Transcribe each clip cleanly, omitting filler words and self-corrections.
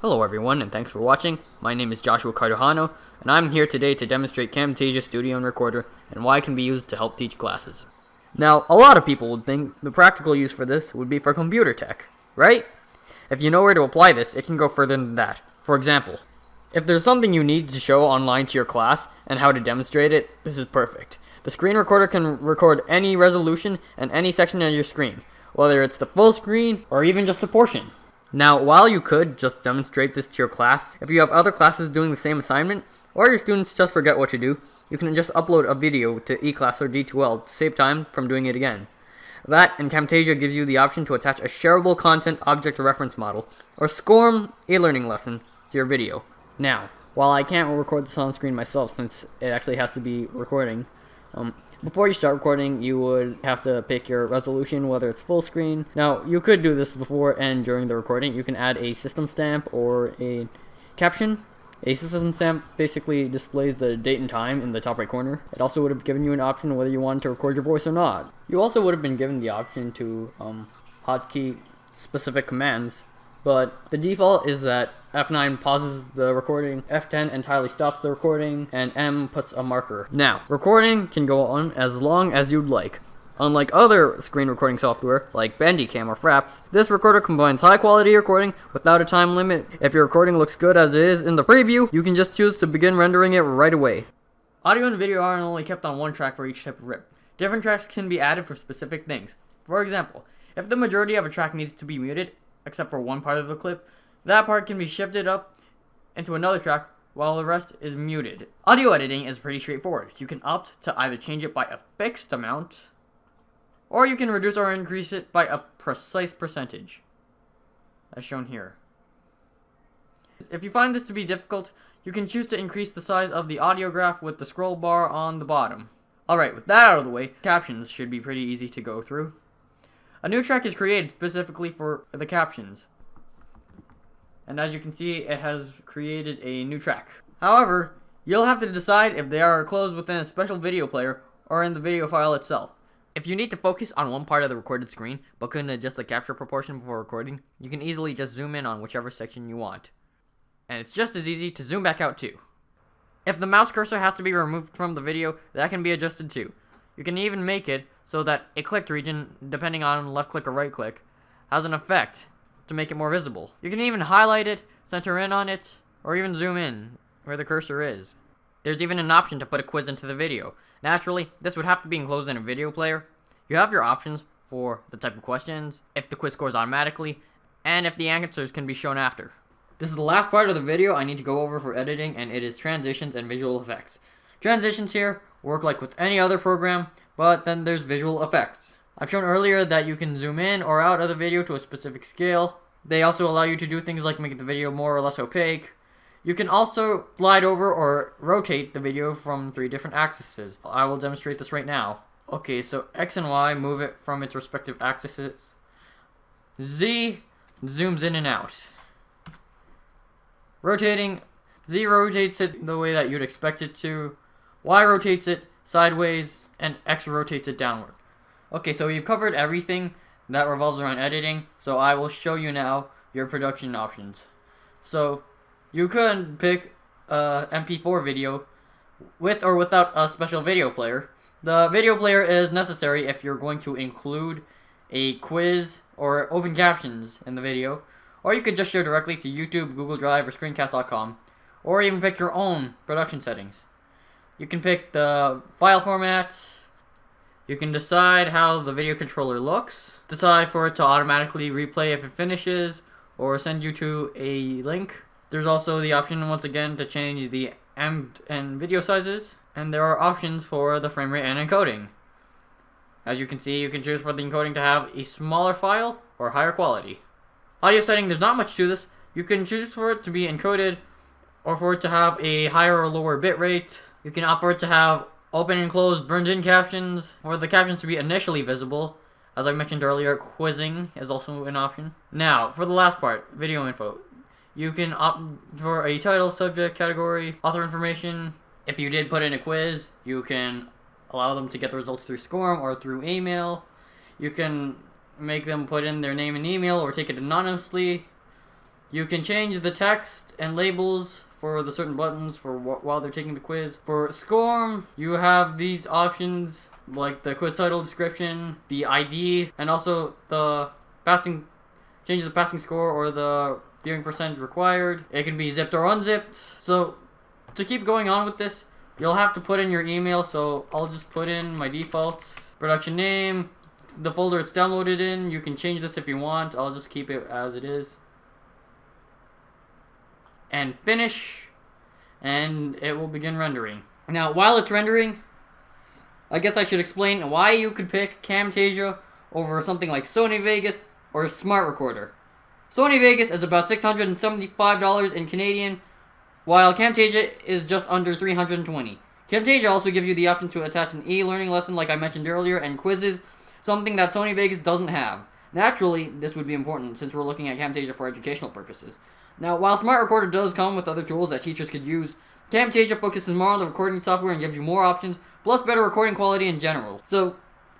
Hello everyone, and thanks for watching. My name is Joshua Carduhano, and I'm here today to demonstrate Camtasia Studio and Recorder and why it can be used to help teach classes. Now, a lot of people would think the practical use for this would be for computer tech, right? If you know where to apply this, it can go further than that. For example, if there's something you need to show online to your class and how to demonstrate it, this is perfect. The screen recorder can record any resolution and any section of your screen, whether it's the full screen or even just a portion. Now, while you could just demonstrate this to your class, if you have other classes doing the same assignment, or your students just forget what to do, you can just upload a video to eClass or D2L to save time from doing it again. That and Camtasia gives you the option to attach a shareable content object reference model, or SCORM e-learning lesson, to your video. Now, while I can't record this on screen myself since it actually has to be recording, before you start recording, you would have to pick your resolution, whether it's full screen. Now, you could do this before and during the recording. You can add a system stamp or a caption. A system stamp basically displays the date and time in the top right corner. It also would have given you an option whether you wanted to record your voice or not. You also would have been given the option to hotkey specific commands, but the default is that F9 pauses the recording, F10 entirely stops the recording, and M puts a marker. Now, recording can go on as long as you'd like. Unlike other screen recording software, like Bandicam or Fraps, this recorder combines high quality recording without a time limit. If your recording looks good as it is in the preview, you can just choose to begin rendering it right away. Audio and video aren't only kept on one track for each type of rip. Different tracks can be added for specific things. For example, if the majority of a track needs to be muted, except for one part of the clip, that part can be shifted up into another track while the rest is muted. Audio editing is pretty straightforward. You can opt to either change it by a fixed amount, or you can reduce or increase it by a precise percentage, as shown here. If you find this to be difficult, you can choose to increase the size of the audio graph with the scroll bar on the bottom. Alright, with that out of the way, captions should be pretty easy to go through. A new track is created specifically for the captions. And as you can see, it has created a new track. However, you'll have to decide if they are closed within a special video player or in the video file itself. If you need to focus on one part of the recorded screen but couldn't adjust the capture proportion before recording, you can easily just zoom in on whichever section you want. And it's just as easy to zoom back out too. If the mouse cursor has to be removed from the video, that can be adjusted too. You can even make it so that a clicked region, depending on left click or right click, has an effect to make it more visible. You can even highlight it, center in on it, or even zoom in where the cursor is. There's even an option to put a quiz into the video. Naturally, this would have to be enclosed in a video player. You have your options for the type of questions, if the quiz scores automatically, and if the answers can be shown after. This is the last part of the video I need to go over for editing, and it is transitions and visual effects. Transitions here work like with any other program, but then there's visual effects. I've shown earlier that you can zoom in or out of the video to a specific scale. They also allow you to do things like make the video more or less opaque. You can also slide over or rotate the video from 3 different axes. I will demonstrate this right now. Okay, so X and Y move it from its respective axes. Z zooms in and out. Rotating, Z rotates it the way that you'd expect it to. Y rotates it sideways, and X rotates it downward. Okay, so we've covered everything that revolves around editing, so I will show you now your production options. So, you could pick a MP4 video with or without a special video player. The video player is necessary if you're going to include a quiz or open captions in the video, or you could just share directly to YouTube, Google Drive, or Screencast.com, or even pick your own production settings. You can pick the file format. You can decide how the video controller looks, decide for it to automatically replay if it finishes, or send you to a link. There's also the option, once again, to change the M and video sizes, and there are options for the frame rate and encoding. As you can see, you can choose for the encoding to have a smaller file or higher quality. Audio setting, there's not much to this. You can choose for it to be encoded or for it to have a higher or lower bit rate. You can opt for it to have open and closed burned-in captions, for the captions to be initially visible. As I mentioned earlier, quizzing is also an option. Now, for the last part, video info. You can opt for a title, subject, category, author information. If you did put in a quiz, you can allow them to get the results through SCORM or through email. You can make them put in their name and email or take it anonymously. You can change the text and labels for the certain buttons for while they're taking the quiz. For SCORM, you have these options like the quiz title description, the ID, and also the passing, change the passing score or the viewing percentage required. It can be zipped or unzipped. So to keep going on with this, you'll have to put in your email. So I'll just put in my default production name, the folder it's downloaded in. You can change this if you want. I'll just keep it as it is. And finish, and it will begin rendering. Now, while it's rendering, I guess I should explain why you could pick Camtasia over something like Sony Vegas or Smart Recorder. Sony Vegas is about $675 in Canadian, while Camtasia is just under $320. Camtasia also gives you the option to attach an e-learning lesson like I mentioned earlier, and quizzes, something that Sony Vegas doesn't have. Naturally, this would be important since we're looking at Camtasia for educational purposes. Now, while Smart Recorder does come with other tools that teachers could use, Camtasia focuses more on the recording software and gives you more options, plus better recording quality in general. So,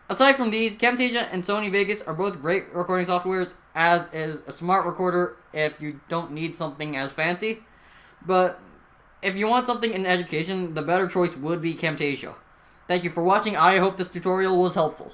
aside from these, Camtasia and Sony Vegas are both great recording softwares, as is a Smart Recorder if you don't need something as fancy. But if you want something in education, the better choice would be Camtasia. Thank you for watching. I hope this tutorial was helpful.